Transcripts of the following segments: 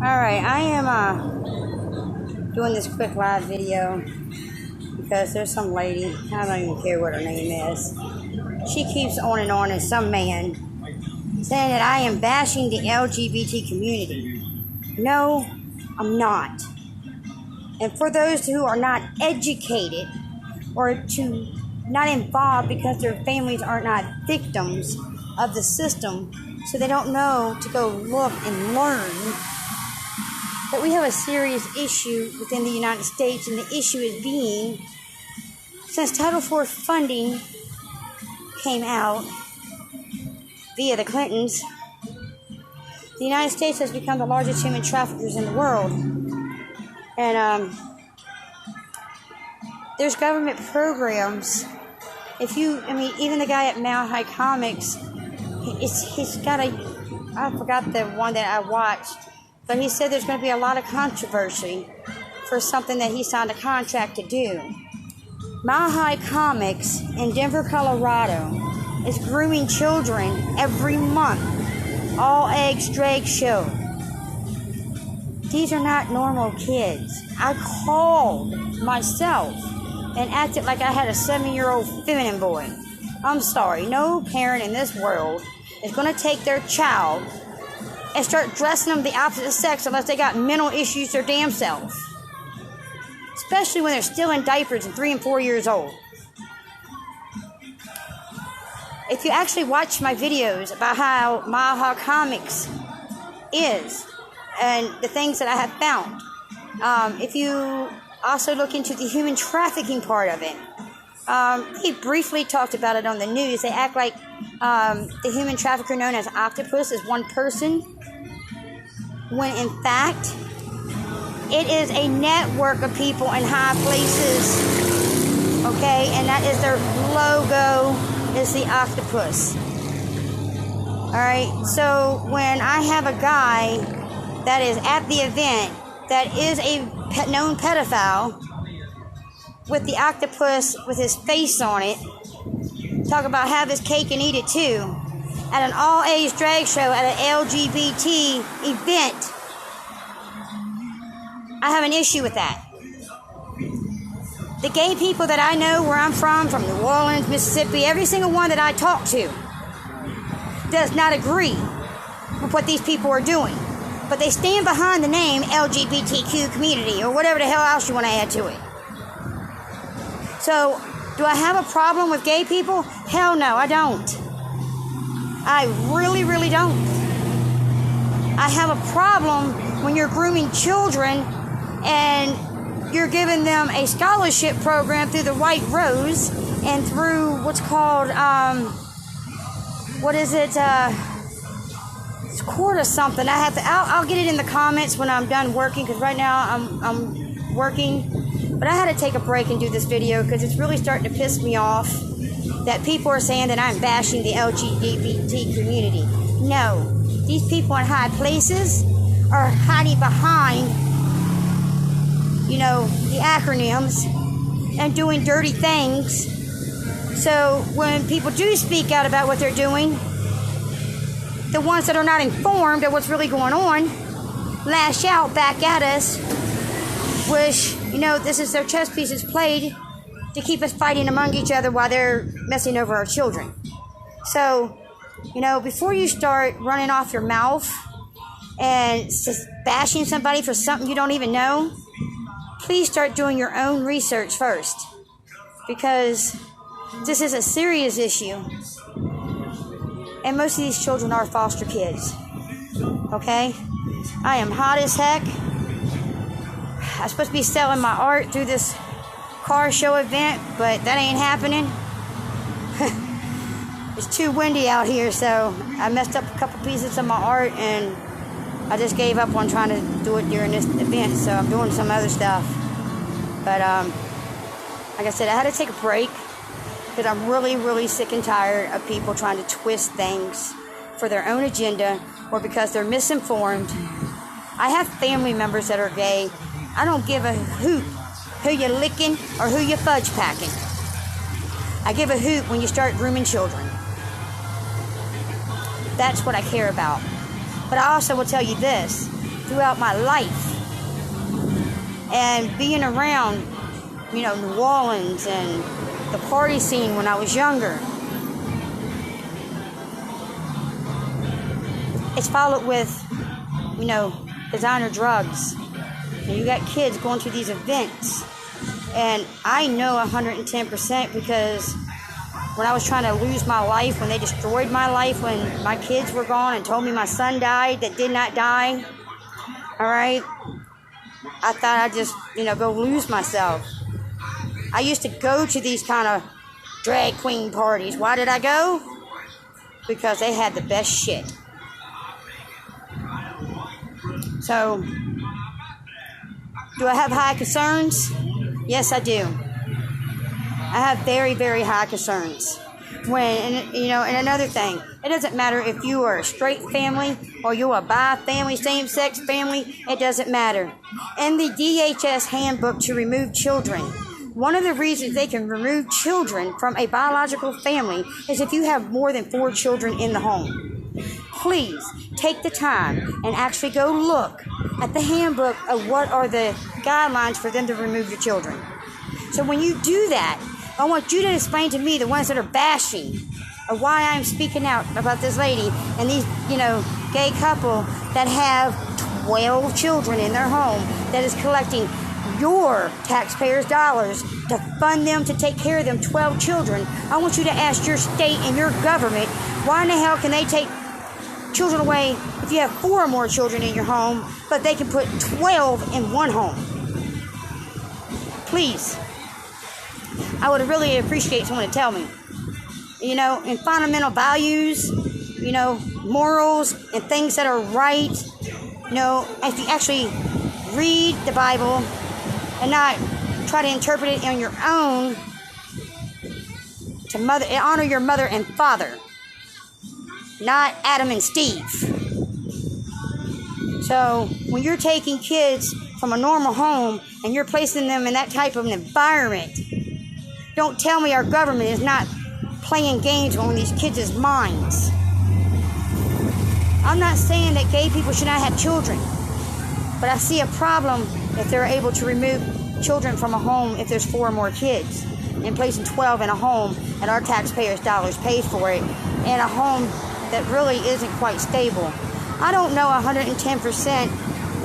Alright, I am doing this quick live video because there's some lady, I don't even care what her name is. She keeps on and on as some man saying that I am bashing the LGBT community. No, I'm not. And for those who are not educated or to not involved because their families are not victims of the system, so they don't know to go look and learn, that we have a serious issue within the United States, and the issue is being, since Title IV funding came out via the Clintons, the United States has become the largest human traffickers in the world. And there's government programs. Even the guy at Mile High Comics, he's got I forgot the one that I watched, but he said there's going to be a lot of controversy for something that he signed a contract to do. Mile High Comics in Denver, Colorado is grooming children every month. All eggs drag show. These are not normal kids. I called myself and acted like I had a 7-year-old feminine boy. I'm sorry, no parent in this world is going to take their child and start dressing them the opposite sex unless they got mental issues their damn self. Especially when they're still in diapers and 3 and 4 years old. If you actually watch my videos about how Mile High Comics is and the things that I have found, if you also look into the human trafficking part of it, he briefly talked about it on the news. They act like the human trafficker known as Octopus is one person, when in fact it is a network of people in high places, okay? And that is their logo, is the octopus. Alright, so when I have a guy that is at the event that is a known pedophile with the octopus with his face on it, talk about have his cake and eat it too, at an all-age drag show at an LGBT event, I have an issue with that. The gay people that I know where I'm from New Orleans, Mississippi, every single one that I talk to does not agree with what these people are doing. But they stand behind the name LGBTQ community or whatever the hell else you want to add to it. So, do I have a problem with gay people? Hell no, I don't. I really, really don't. I have a problem when you're grooming children and you're giving them a scholarship program through the White Rose and through what's called, it's court or something. I'll get it in the comments when I'm done working, because right now I'm working. But I had to take a break and do this video because it's really starting to piss me off that people are saying that I'm bashing the LGBT community. No, these people in high places are hiding behind, the acronyms and doing dirty things. So when people do speak out about what they're doing, the ones that are not informed of what's really going on lash out back at us, wish, this is their chess pieces played to keep us fighting among each other while they're messing over our children. So, before you start running off your mouth and just bashing somebody for something you don't even know, please start doing your own research first, because this is a serious issue. And most of these children are foster kids. Okay? I am hot as heck. I'm supposed to be selling my art through this car show event, but that ain't happening. It's too windy out here, so I messed up a couple pieces of my art, and I just gave up on trying to do it during this event, so I'm doing some other stuff. But, like I said, I had to take a break because I'm really, really sick and tired of people trying to twist things for their own agenda or because they're misinformed. I have family members that are gay. I don't give a hoot who you're licking or who you're fudge packing. I give a hoot when you start grooming children. That's what I care about. But I also will tell you this. throughout my life. And being around, New Orleans and the party scene when I was younger, it's followed with, designer drugs. And you got kids going to these events. And I know 110% because when I was trying to lose my life, when they destroyed my life, when my kids were gone and told me my son died that did not die, all right, I thought I'd just, go lose myself. I used to go to these kind of drag queen parties. Why did I go? Because they had the best shit. So, do I have high concerns? Yes, I do. I have very, very high concerns. And another thing, it doesn't matter if you are a straight family or you're a bi family, same-sex family, it doesn't matter. In the DHS handbook to remove children, one of the reasons they can remove children from a biological family is if you have more than 4 children in the home. Please take the time and actually go look at the handbook of what are the guidelines for them to remove your children. So when you do that, I want you to explain to me, the ones that are bashing, of why I'm speaking out about this lady and these, gay couple that have 12 children in their home that is collecting your taxpayers' dollars to fund them to take care of them 12 children. I want you to ask your state and your government, why in the hell can they take children away if you have 4 or more children in your home, but they can put 12 in one home? Please. I would really appreciate someone to tell me. In fundamental values, morals and things that are right, if you actually read the Bible and not try to interpret it on your own, to honor your mother and father, not Adam and Steve. So when you're taking kids from a normal home and you're placing them in that type of an environment, don't tell me our government is not playing games on these kids' minds. I'm not saying that gay people should not have children, but I see a problem if they're able to remove children from a home if there's 4 or more kids, and placing 12 in a home and our taxpayers' dollars paid for it, in a home that really isn't quite stable. I don't know 110%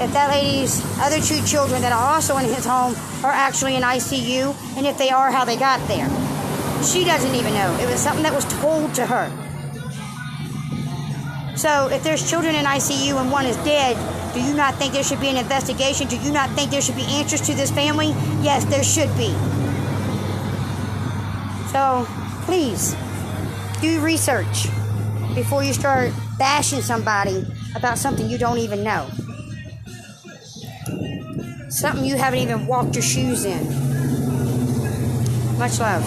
if that lady's other 2 children that are also in his home are actually in ICU, and if they are, how they got there. She doesn't even know. It was something that was told to her. So if there's children in ICU and 1 is dead, do you not think there should be an investigation? Do you not think there should be answers to this family? Yes, there should be. So please, do research before you start bashing somebody about something you don't even know. Something you haven't even walked your shoes in. Much love.